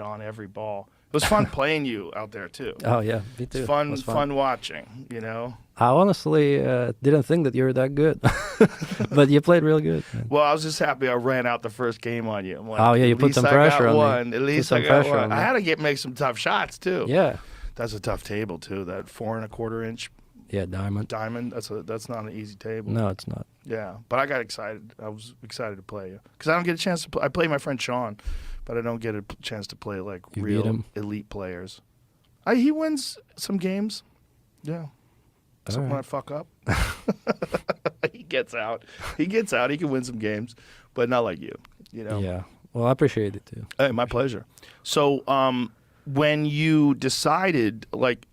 on every ball. It was fun playing you out there too. Oh yeah, me too. It's fun, It was fun watching. You know. I honestly didn't think that you were that good, but you played real good. Man. Well, I was just happy I ran out the first game on you. I'm like, Oh yeah, you at put least some I pressure got on one. me. At least some I got pressure one. on me. I had to make some tough shots too. Yeah. That's a tough table too. That 4 1/4 inch Yeah, diamond. That's not an easy table. No, it's not. Yeah, but I got excited. I was excited to play you because I don't get a chance to play. I play my friend Sean, but I don't get a chance to play like You beat real him? elite players. He wins some games. Yeah. So when I fuck up, he gets out. He gets out. He can win some games, but not like you. You know. Yeah. Well, I appreciate it too. Hey, my pleasure. So, when you decided, like,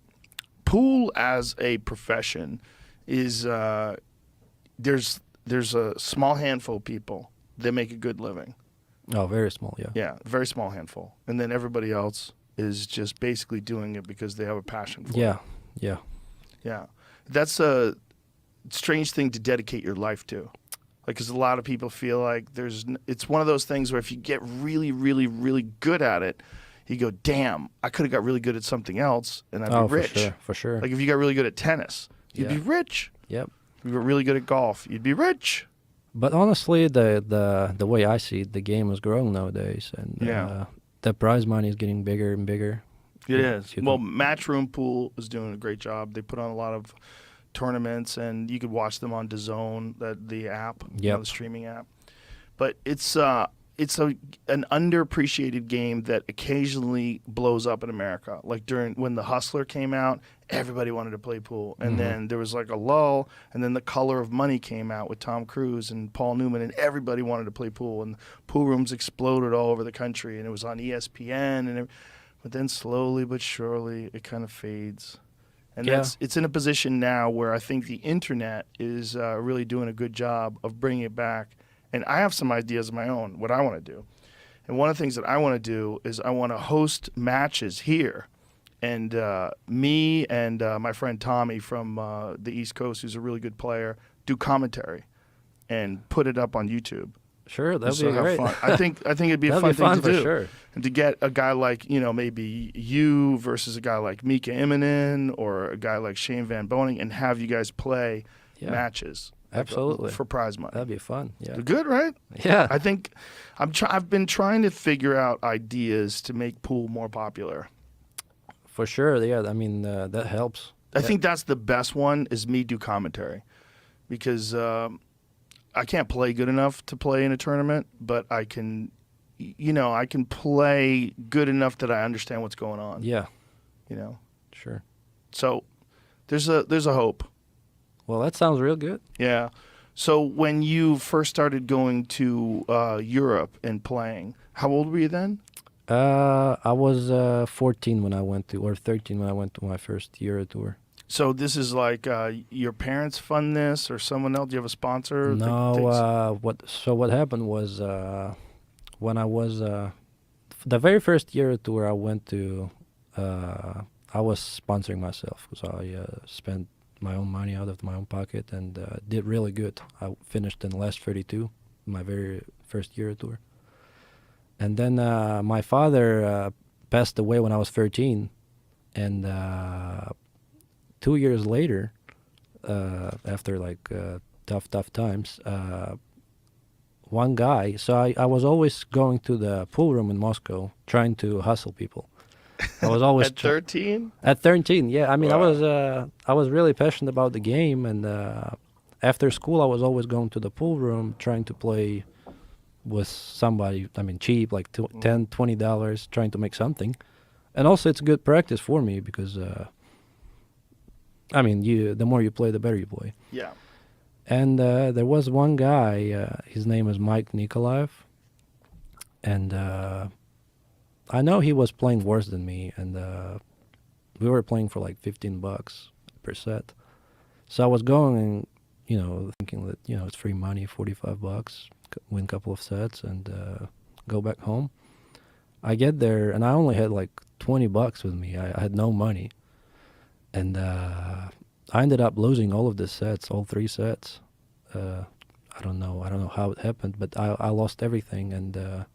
pool as a profession is there's a small handful of people that make a good living. Oh, very small. Yeah. Yeah, very small handful, and then everybody else is just basically doing it because they have a passion for it. Yeah. Yeah. Yeah, that's a strange thing to dedicate your life to. Like, because a lot of people feel like it's one of those things where if you get really, really, really good at it, you go, damn, I could have got really good at something else and I'd be rich. For sure. Like if you got really good at tennis, you'd be rich. Yep. If you were really good at golf, you'd be rich. But honestly, the way I see it, the game is growing nowadays, and the prize money is getting bigger and bigger. It is. Well, Matchroom Pool is doing a great job. They put on a lot of tournaments, and you could watch them on DAZN, the app, the streaming app. But it's an underappreciated game that occasionally blows up in America. Like when The Hustler came out, everybody wanted to play pool. And then there was like a lull, and then The Color of Money came out with Tom Cruise and Paul Newman, and everybody wanted to play pool. And pool rooms exploded all over the country, and it was on ESPN. But then slowly but surely, it kind of fades. And it's in a position now where I think the internet is really doing a good job of bringing it back. And I have some ideas of my own, what I want to do. And one of the things that I want to do is I want to host matches here. And me and my friend Tommy from the East Coast, who's a really good player, do commentary and put it up on YouTube. Sure, that'd be great. Fun. I think it'd be a fun thing to do. Sure. And to get a guy like, maybe you versus a guy like Mika Immonen or a guy like Shane Van Boning and have you guys play matches. Absolutely. For prize money. That'd be fun. Yeah. Good, right? Yeah. I think I've been trying to figure out ideas to make pool more popular. For sure. Yeah. I mean, that helps. I think that's the best one is me do commentary because I can't play good enough to play in a tournament, but I can, I can play good enough that I understand what's going on. Yeah. Sure. So there's a hope. Well, that sounds real good. Yeah. So when you first started going to Europe and playing, how old were you then? I was 14 when I went to, or 13 when I went to my first Euro tour. So this is like your parents fund this or someone else? Do you have a sponsor? No. What happened was when I was the very first Euro tour I went to, I was sponsoring myself because I spent my own money out of my own pocket and did really good. I finished in the last 32, my very first Euro tour. And then my father passed away when I was 13, and 2 years later, after like tough times, one guy. So I was always going to the pool room in Moscow, trying to hustle people. I was always at 13. At 13, yeah. I mean, Wow. I was really passionate about the game, and after school, I was always going to the pool room, trying to play with somebody. I mean, cheap, like $10, $20, trying to make something. And also, it's good practice for me because, I mean, the more you play, the better you play. Yeah. And there was one guy. His name is Mike Nikolaev, and I know he was playing worse than me, and we were playing for like $15 per set. So I was going and, thinking that, it's free money, $45, win a couple of sets, and go back home. I get there, and I only had like $20 with me. I had no money. And I ended up losing all of the sets, all 3 sets. I don't know how it happened, but I lost everything, and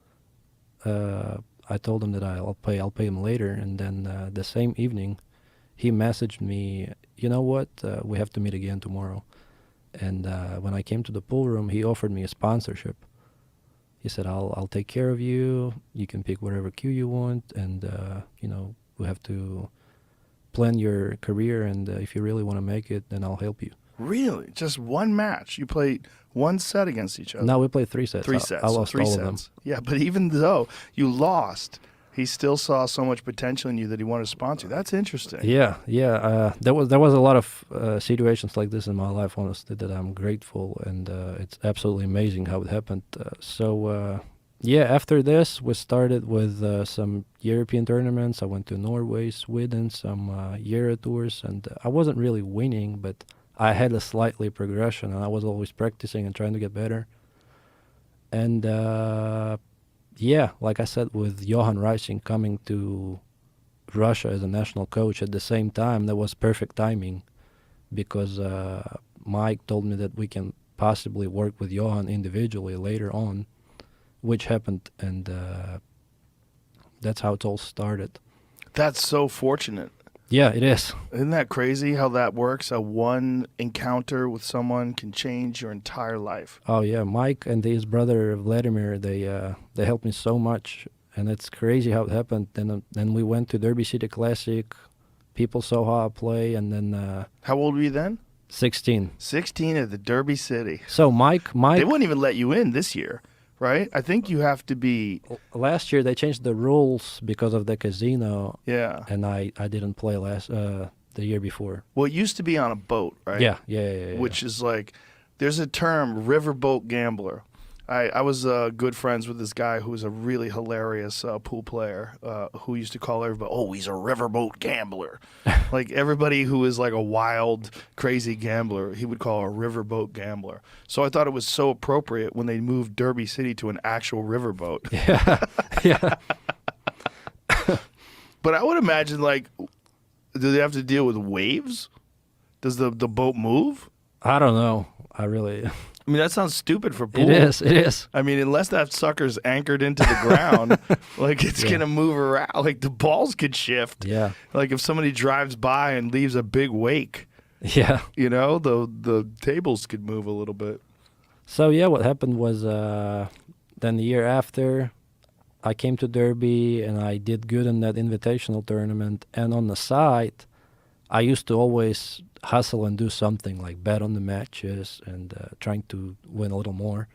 I told him that I'll pay him later, and then the same evening, he messaged me. You know what? We have to meet again tomorrow. And when I came to the pool room, he offered me a sponsorship. He said, "I'll take care of you. You can pick whatever cue you want, and we have to plan your career. And if you really want to make it, then I'll help you." Really? Just one match? You played one set against each other? No, we played 3 sets. Three sets. I so lost 3 all sets. of them. Yeah, but even though you lost, he still saw so much potential in you that he wanted to sponsor you. That's interesting. Yeah. There was a lot of situations like this in my life, honestly, that I'm grateful, and it's absolutely amazing how it happened. After this, we started with some European tournaments. I went to Norway, Sweden, some Euro tours, and I wasn't really winning, but I had a slightly progression, and I was always practicing and trying to get better. And like I said, with Johan Reising coming to Russia as a national coach at the same time, that was perfect timing, because Mike told me that we can possibly work with Johan individually later on, which happened, and that's how it all started. That's so fortunate. Yeah, it is. Isn't that crazy how that works? How one encounter with someone can change your entire life. Oh yeah, Mike and his brother Vladimir, they helped me so much, and it's crazy how it happened. Then we went to Derby City Classic. People saw how I play, and then How old were you then? 16. 16 at the Derby City. So Mike, They wouldn't even let you in this year, right? I think you have to be. last year they changed the rules because of the casino, Yeah. and I didn't play the year before. Well, it used to be on a boat, right? Yeah. Which is like, there's a term, riverboat gambler. I was good friends with this guy who was a really hilarious pool player who used to call everybody, "Oh, he's a riverboat gambler." Like everybody who is like a wild, crazy gambler, he would call a riverboat gambler. So I thought it was so appropriate when they moved Derby City to an actual riverboat. Yeah. But I would imagine, like, do they have to deal with waves? Does the boat move? I don't know. I mean, that sounds stupid for pool. It is. I mean, unless that sucker's anchored into the ground, like it's going to move around. Like the balls could shift. Yeah. Like if somebody drives by and leaves a big wake, Yeah. the tables could move a little bit. So yeah, what happened was then the year after, I came to Derby and I did good in that invitational tournament. And on the side, I used to always hustle and do something like bet on the matches and trying to win a little more.